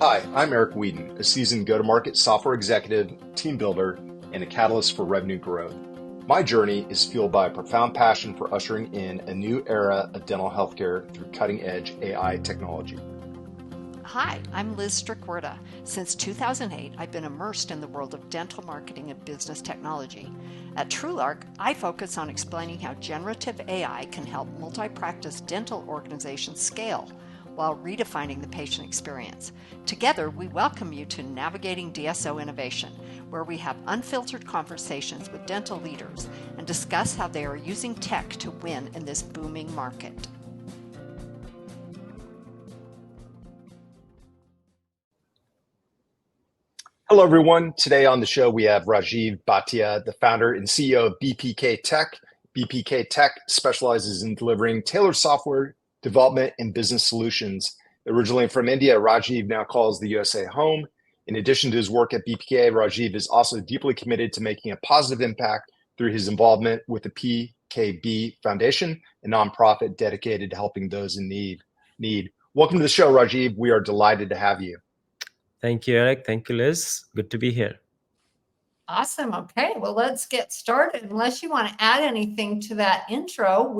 Hi, I'm Eric Weeden, a seasoned go-to-market software executive, team builder, and a catalyst for revenue growth. My journey is fueled by a profound passion for ushering in a new era of dental healthcare through cutting-edge AI technology. Hi, I'm Liz Strikwerda. Since 2008, I've been immersed in the world of dental marketing and business technology. At TrueLark, I focus on explaining how generative AI can help multi-practice dental organizations scale while redefining the patient experience. Together, we welcome you to Navigating DSO Innovation, where we have unfiltered conversations with dental leaders and discuss how they are using tech to win in this booming market. Hello, everyone. Today on the show, we have Rajeev Bhatia, the founder and CEO of BPK Tech. BPK Tech specializes in delivering tailored software development and business solutions. Originally from India, Rajeev now calls the USA home. In addition to his work at BPK, Rajeev is also deeply committed to making a positive impact through his involvement with the PKB Foundation, a nonprofit dedicated to helping those in need. Welcome to the show, Rajeev. We are delighted to have you. Thank you, Eric. Thank you, Liz. Good to be here. Awesome. Okay, well, let's get started. Unless you want to add anything to that intro,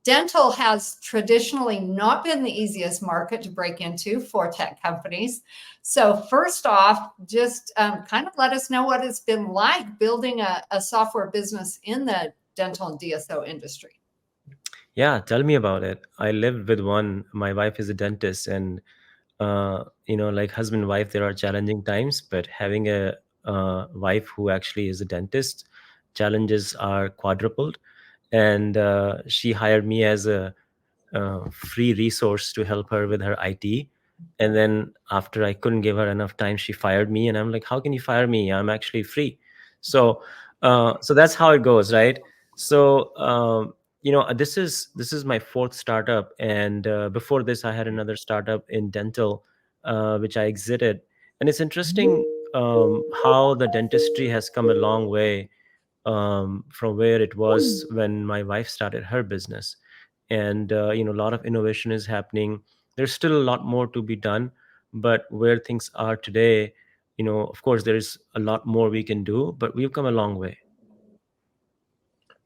dental has traditionally not been the easiest market to break into for tech companies. So first off, just kind of let us know what it's been like building a software business in the dental and DSO industry. Yeah, tell me about it. I live with one. My wife is a dentist, and like husband and wife, there are challenging times. But having a wife who actually is a dentist, challenges are quadrupled. And she hired me as a free resource to help her with her IT. And then after I couldn't give her enough time, she fired me. And I'm like, how can you fire me? I'm actually free. So that's how it goes, right? So this is my fourth startup, and before this, I had another startup in dental, which I exited. And it's interesting how the dentistry has come a long way from where it was when my wife started her business. And a lot of innovation is happening. There's still a lot more to be done, but where things are today, of course, there's a lot more we can do, but we've come a long way.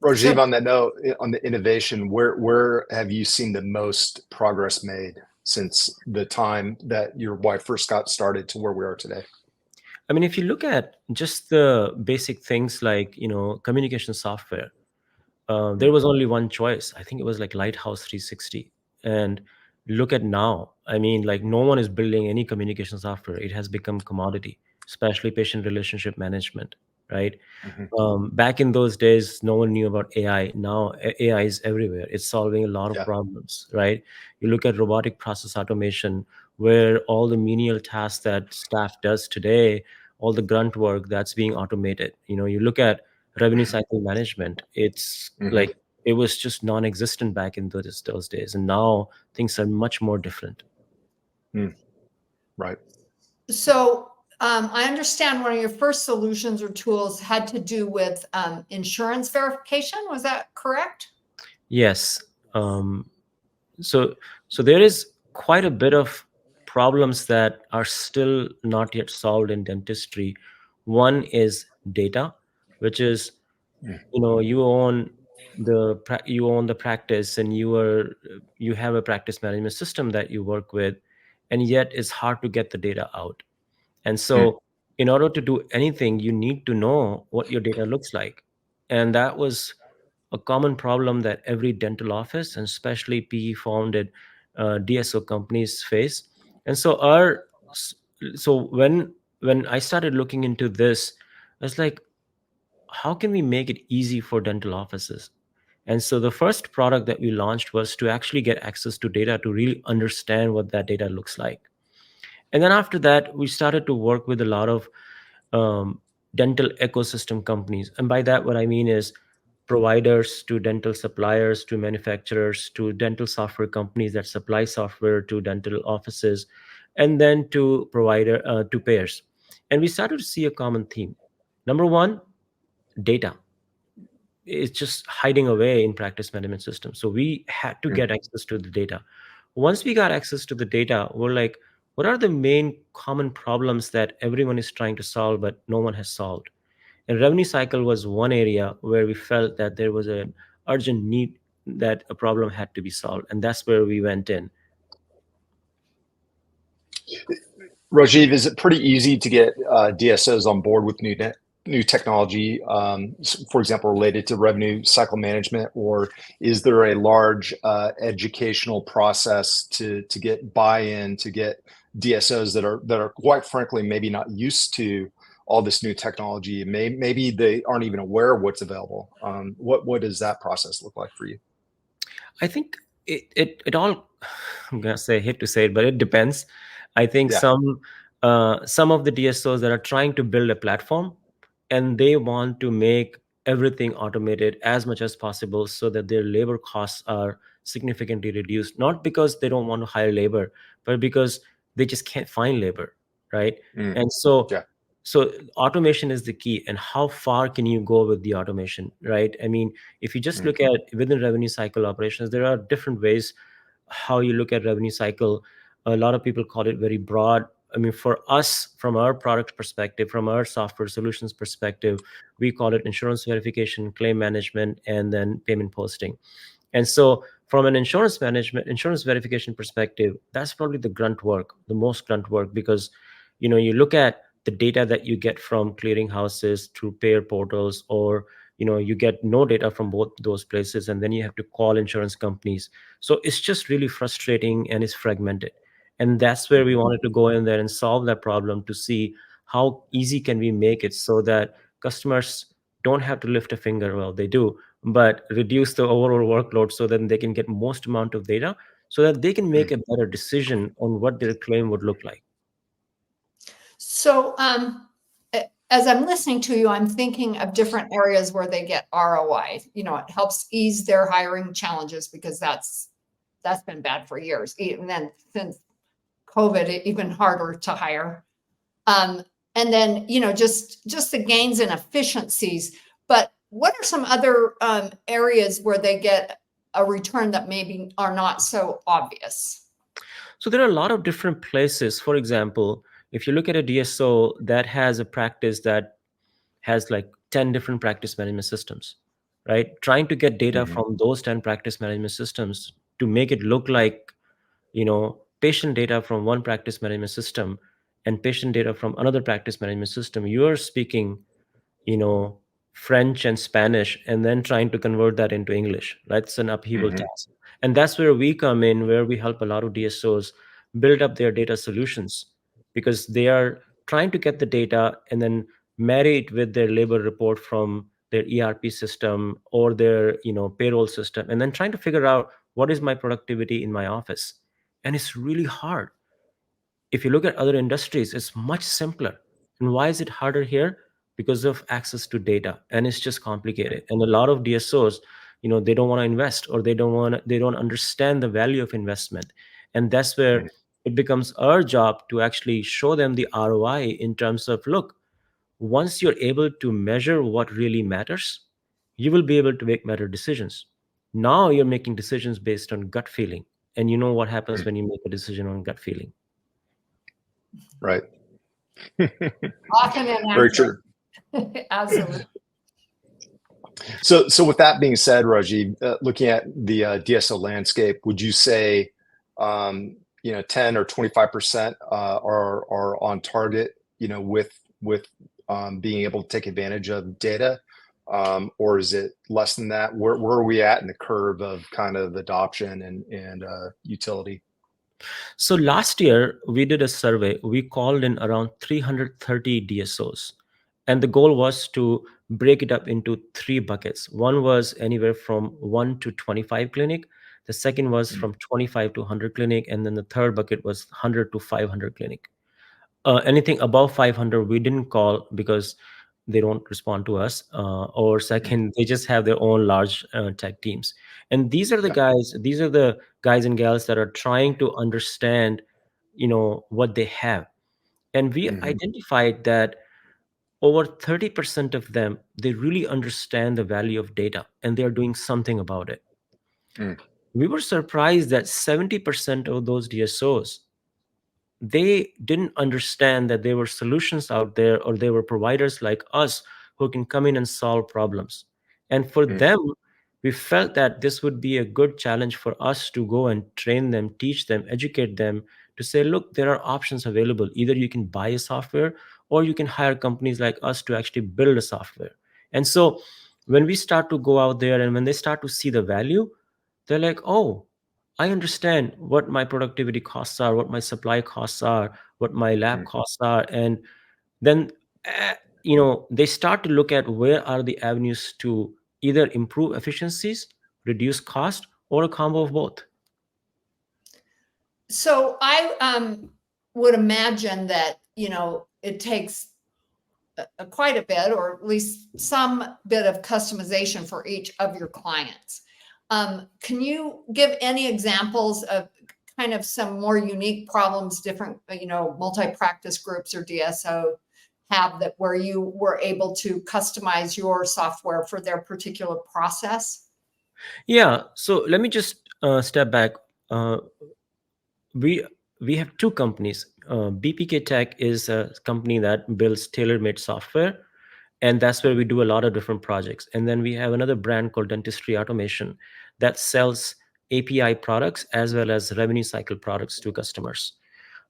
Rajeev, on that note, on the innovation, where have you seen the most progress made since the time that your wife first got started to where we are today? I mean, if you look at just the basic things like, communication software, there was only one choice. I think it was like Lighthouse 360. And look at now. I mean, like no one is building any communication software. It has become commodity, especially patient relationship management, right? Back in those days, no one knew about AI. Now AI is everywhere. It's solving a lot of problems, right? You look at robotic process automation, where all the menial tasks that staff does today, all the grunt work that's being automated. You look at revenue cycle management. It's like it was just non-existent back in those days, and now things are much more different. Right. So I understand one of your first solutions or tools had to do with insurance verification. Was that correct? Yes. So there is quite a bit of problems that are still not yet solved in dentistry. One is data, which is, you own the practice, and you have a practice management system that you work with, and yet it's hard to get the data out. And so in order to do anything, you need to know what your data looks like. And that was a common problem that every dental office, and especially PE founded DSO companies face. And so when I started looking into this, I was like, how can we make it easy for dental offices? And so the first product that we launched was to actually get access to data, to really understand what that data looks like. And then after that, we started to work with a lot of dental ecosystem companies. And by that, what I mean is providers to dental suppliers to manufacturers to dental software companies that supply software to dental offices, and then to payers. And we started to see a common theme. Number one, data. It's just hiding away in practice management systems. So we had to get access to the data. Once we got access to the data, we're like, what are the main common problems that everyone is trying to solve but no one has solved? And revenue cycle was one area where we felt that there was an urgent need that a problem had to be solved, and that's where we went in. Rajeev, is it pretty easy to get DSOs on board with new technology, for example, related to revenue cycle management, or is there a large educational process to get buy-in, to get DSOs that are quite frankly maybe not used to all this new technology? Maybe they aren't even aware of what's available. What does that process look like for you? I think it all, I'm gonna say, I hate to say it, but it depends. I think Yeah. some of the DSOs that are trying to build a platform, and they want to make everything automated as much as possible so that their labor costs are significantly reduced, not because they don't want to hire labor, but because they just can't find labor, right? Mm. And so Yeah. so automation is the key. And how far can you go with the automation, right? I mean, if you just look at within revenue cycle operations, there are different ways how you look at revenue cycle. A lot of people call it very broad. I mean, for us, from our product perspective, from our software solutions perspective, we call it insurance verification, claim management, and then payment posting. And so from an insurance verification perspective, that's probably the grunt work, the most grunt work, because you look at the data that you get from clearinghouses through payer portals, or you get no data from both those places, and then you have to call insurance companies. So it's just really frustrating and it's fragmented. And that's where we wanted to go in there and solve that problem, to see how easy can we make it so that customers don't have to lift a finger. Well, they do, but reduce the overall workload so that they can get most amount of data, so that they can make a better decision on what their claim would look like. So, as I'm listening to you, I'm thinking of different areas where they get ROI. It helps ease their hiring challenges, because that's been bad for years. Even then, since COVID, even harder to hire. And then, just the gains in efficiencies. But what are some other areas where they get a return that maybe are not so obvious? So there are a lot of different places. For example, if you look at a DSO that has a practice that has like 10 different practice management systems, right? Trying to get data from those 10 practice management systems to make it look like, patient data from one practice management system and patient data from another practice management system, you are speaking, French and Spanish, and then trying to convert that into English. That's an upheaval task. And that's where we come in, where we help a lot of DSOs build up their data solutions, because they are trying to get the data and then marry it with their labor report from their ERP system or their, payroll system, and then trying to figure out what is my productivity in my office. And it's really hard. If you look at other industries, it's much simpler. And why is it harder here? Because of access to data, and it's just complicated. And a lot of DSOs, they don't want to invest, or they don't understand the value of investment. And that's where it becomes our job to actually show them the ROI in terms of, look, once you're able to measure what really matters, you will be able to make better decisions. Now you're making decisions based on gut feeling. And you know what happens when you make a decision on gut feeling. Right. Often Very true. Absolutely. So with that being said, Rajeev, looking at the DSO landscape, would you say 10 or 25% are on target, with being able to take advantage of data, or is it less than that? Where are we at in the curve of kind of adoption and utility? So last year we did a survey. We called in around 330 DSOs, and the goal was to break it up into three buckets. One was anywhere from 1 to 25 clinic. The second was from 25 to 100 clinic, and then the third bucket was 100 to 500 clinic. Anything above 500 we didn't call, because they don't respond to us, or second, they just have their own large tech teams. And these are the guys and gals that are trying to understand what they have. And we identified that over 30% of them, they really understand the value of data, and they're doing something about it. We were surprised that 70% of those DSOs they didn't understand that there were solutions out there, or there were providers like us who can come in and solve problems. And for Mm. them, we felt that this would be a good challenge for us to go and train them, teach them, educate them, to say, look, there are options available. Either you can buy a software, or you can hire companies like us to actually build a software. And so when we start to go out there and when they start to see the value, they're like, oh, I understand what my productivity costs are, what my supply costs are, what my lab Mm. costs are. And then they start to look at where are the avenues to either improve efficiencies, reduce cost, or a combo of both. So I would imagine that, it takes quite a bit, or at least some bit of customization for each of your clients. Can you give any examples of kind of some more unique problems different, multi-practice groups or DSO have, that where you were able to customize your software for their particular process? Yeah. So let me just step back. Uh, we we have two companies. BPK Tech is a company that builds tailor-made software, and that's where we do a lot of different projects. And then we have another brand called Dentistry Automation that sells API products as well as revenue cycle products to customers,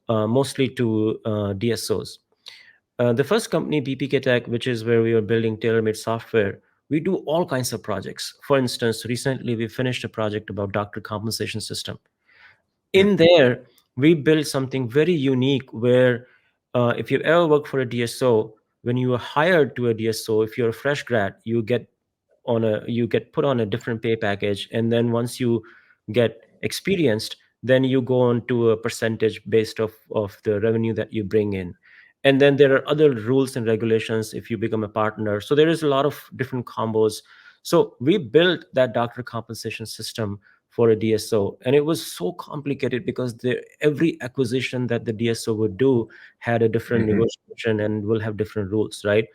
mostly to DSOs. The first company, BPK Tech, which is where we are building tailor-made software, we do all kinds of projects. For instance, recently we finished a project about doctor compensation system. Mm. In there, we built something very unique where, if you've ever worked for a DSO, when you are hired to a DSO, if you're a fresh grad, you get put on a different pay package, and then once you get experienced, then you go on to a percentage based of the revenue that you bring in. And then there are other rules and regulations if you become a partner. So there is a lot of different combos. So we built that doctor compensation system for a DSO, and it was so complicated because every acquisition that the DSO would do had a different Mm-hmm. negotiation and will have different rules, right?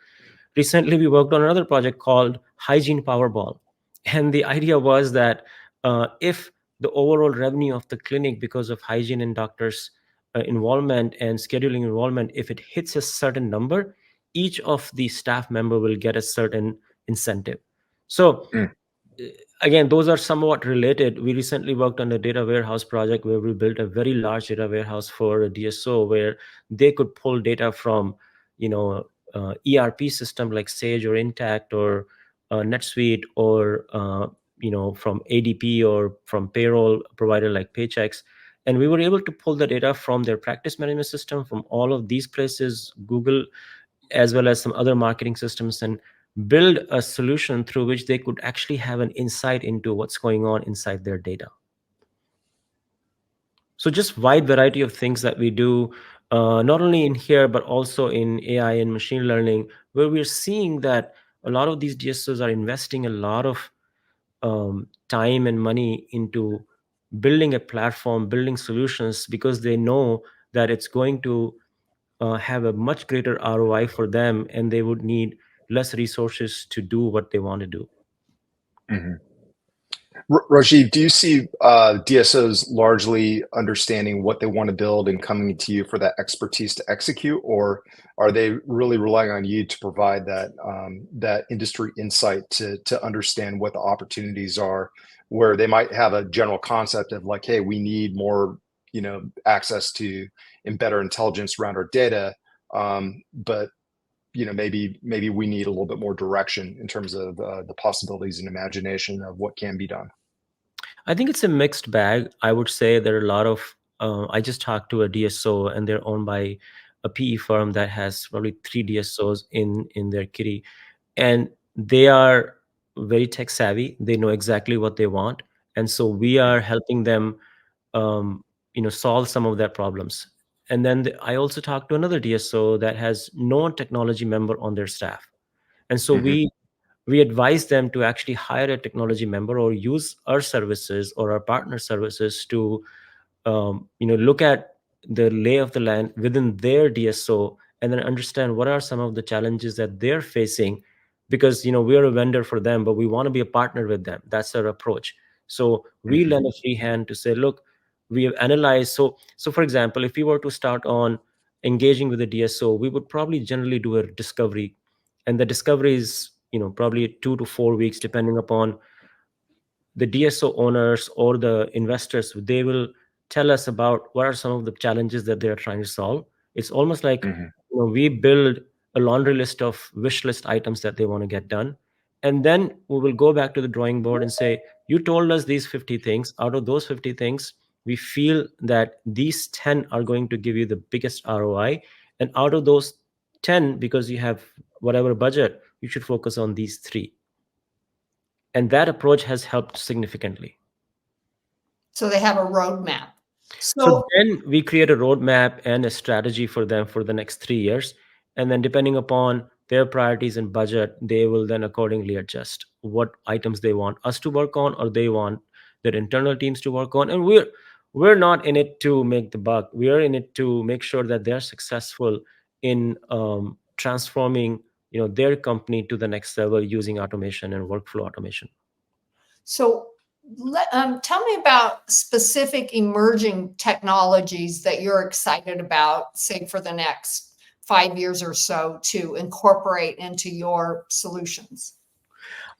Recently we worked on another project called Hygiene Powerball, and the idea was that if the overall revenue of the clinic, because of hygiene and doctors involvement and scheduling involvement, if it hits a certain number, each of the staff member will get a certain incentive. So Mm. again, those are somewhat related. We recently worked on a data warehouse project where we built a very large data warehouse for a DSO, where they could pull data from, ERP system like Sage or Intact or NetSuite, or from ADP or from payroll provider like Paychecks. And we were able to pull the data from their practice management system, from all of these places, Google, as well as some other marketing systems, and build a solution through which they could actually have an insight into what's going on inside their data. So just wide variety of things that we do, not only in here, but also in AI and machine learning, where we're seeing that a lot of these DSOs are investing a lot of time and money into building a platform, building solutions, because they know that it's going to have a much greater ROI for them, and they would need less resources to do what they want to do. Mm-hmm. Rajeev, do you see DSOs largely understanding what they want to build and coming to you for that expertise to execute, or are they really relying on you to provide that industry insight to understand what the opportunities are, where they might have a general concept of like, hey, we need more, access to and better intelligence around our data, but maybe we need a little bit more direction in terms of the possibilities and imagination of what can be done. I think it's a mixed bag. I would say there are a lot of, I just talked to a DSO, and they're owned by a PE firm that has probably 3 DSOs in their kitty. And they are very tech savvy. They know exactly what they want. And so we are helping them, solve some of their problems. And then I also talked to another DSO that has no technology member on their staff. And so Mm-hmm. we advise them to actually hire a technology member or use our services or our partner services to look at the lay of the land within their DSO, and then understand what are some of the challenges that they're facing, because we're a vendor for them, but we want to be a partner with them. That's our approach. So we Mm-hmm. lend a free hand to say, look, we have analyzed. So for example, if we were to start on engaging with the DSO, we would probably generally do a discovery, and the discovery is probably 2 to 4 weeks, depending upon the DSO owners or the investors. They will tell us about what are some of the challenges that they are trying to solve. It's almost like we build a laundry list of wish list items that they want to get done, and then we will go back to the drawing board and say, you told us these 50 things. Out of those 50 things, we feel that these 10 are going to give you the biggest ROI, and out of those 10, because you have whatever budget, you should focus on these 3. And that approach has helped significantly. So they have a roadmap. So then we create a roadmap and a strategy for them for the next 3 years. And then depending upon their priorities and budget, they will then accordingly adjust what items they want us to work on, or they want their internal teams to work on. And we're not in it to make the buck. We are in it to make sure that they're successful in transforming their company to the next level using automation and workflow automation. So tell me about specific emerging technologies that you're excited about, say, for the next 5 years or so, to incorporate into your solutions.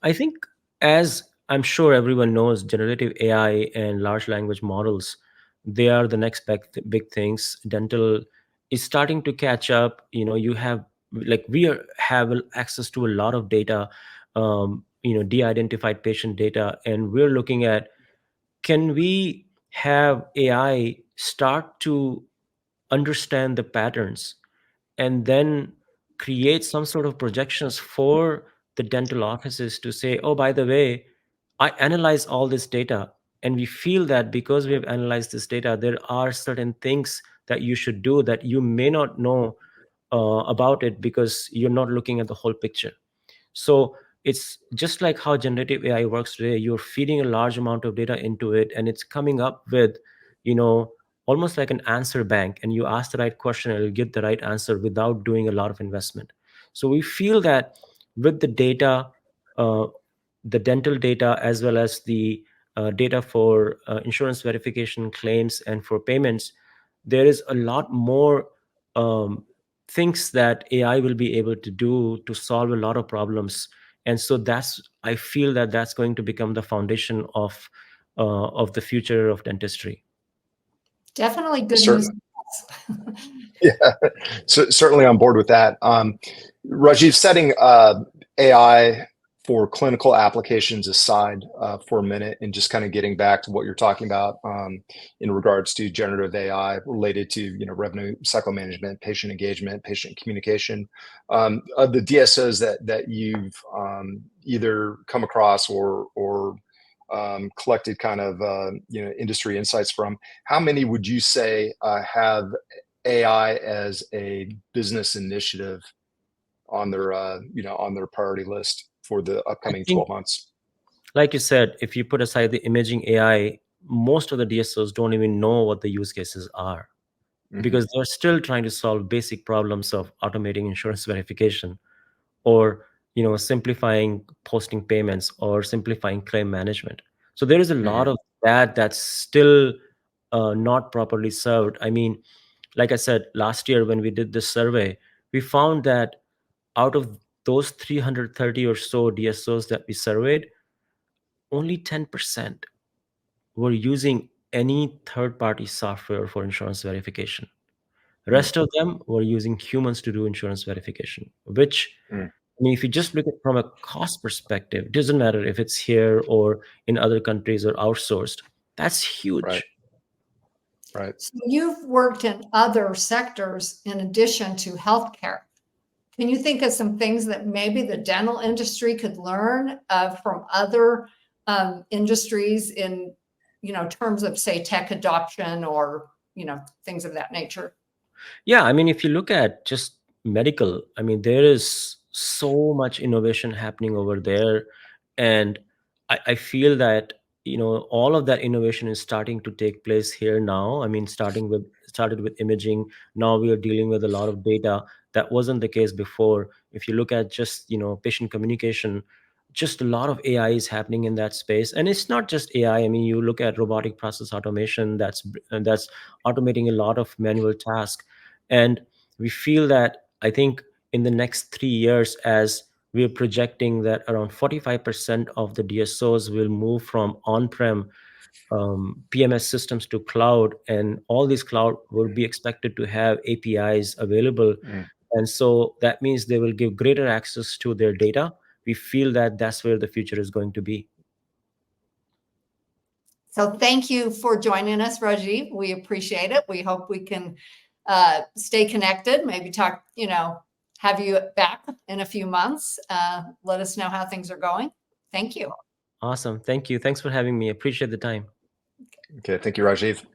I think, as I'm sure everyone knows, generative AI and large language models, they are the next big things. Dental is starting to catch up. You have, like, have access to a lot of data, de-identified patient data, and we're looking at, can we have AI start to understand the patterns and then create some sort of projections for the dental offices to say, oh, by the way, I analyze all this data, and we feel that because we have analyzed this data, there are certain things that you should do that you may not know about it because you're not looking at the whole picture. So it's just like how generative AI works today. You're feeding a large amount of data into it, and it's coming up with, almost like an answer bank. And you ask the right question, and it'll get the right answer without doing a lot of investment. So we feel that with the data, the dental data, as well as the data for insurance verification, claims, and for payments, there is a lot more things that AI will be able to do to solve a lot of problems. And so I feel that that's going to become the foundation of the future of dentistry. Definitely good news. Yeah, so certainly on board with that. Rajeev, setting AI for clinical applications aside for a minute, and just kind of getting back to what you're talking about in regards to generative AI related to revenue cycle management, patient engagement, patient communication. Of the DSOs that you've either come across or collected kind of industry insights from, how many would you say have AI as a business initiative on their on their priority list for the upcoming 12 months? Like you said, if you put aside the imaging AI, most of the DSOs don't even know what the use cases are, because they're still trying to solve basic problems of automating insurance verification, or simplifying posting payments, or simplifying claim management. So there is a lot of that's still not properly served. I mean, like I said, last year when we did this survey, we found that out of those 330 or so DSOs that we surveyed, only 10% were using any third-party software for insurance verification. The rest of them were using humans to do insurance verification, which, I mean, if you just look at it from a cost perspective, it doesn't matter if it's here or in other countries or outsourced. That's huge. Right. So you've worked in other sectors in addition to healthcare. Can you think of some things that maybe the dental industry could learn from other industries in, terms of, say, tech adoption or, things of that nature? Yeah, I mean, if you look at just medical, I mean, there is so much innovation happening over there. And I feel that, all of that innovation is starting to take place here now. I mean, started with imaging. Now we are dealing with a lot of data that wasn't the case before. If you look at just, patient communication, just a lot of AI is happening in that space. And it's not just AI. I mean, you look at robotic process automation that's automating a lot of manual tasks. And we feel that, I think, in the next 3 years, as we're projecting that around 45% of the DSOs will move from on-prem PMS systems to cloud, and all these cloud will be expected to have APIs available. And so that means they will give greater access to their data. We feel that that's where the future is going to be. So thank you for joining us, Rajeev. We appreciate it. We hope we can stay connected, maybe talk, have you back in a few months. Let us know how things are going. Thank you. Awesome. Thank you. Thanks for having me. Appreciate the time. Okay. Thank you, Rajeev.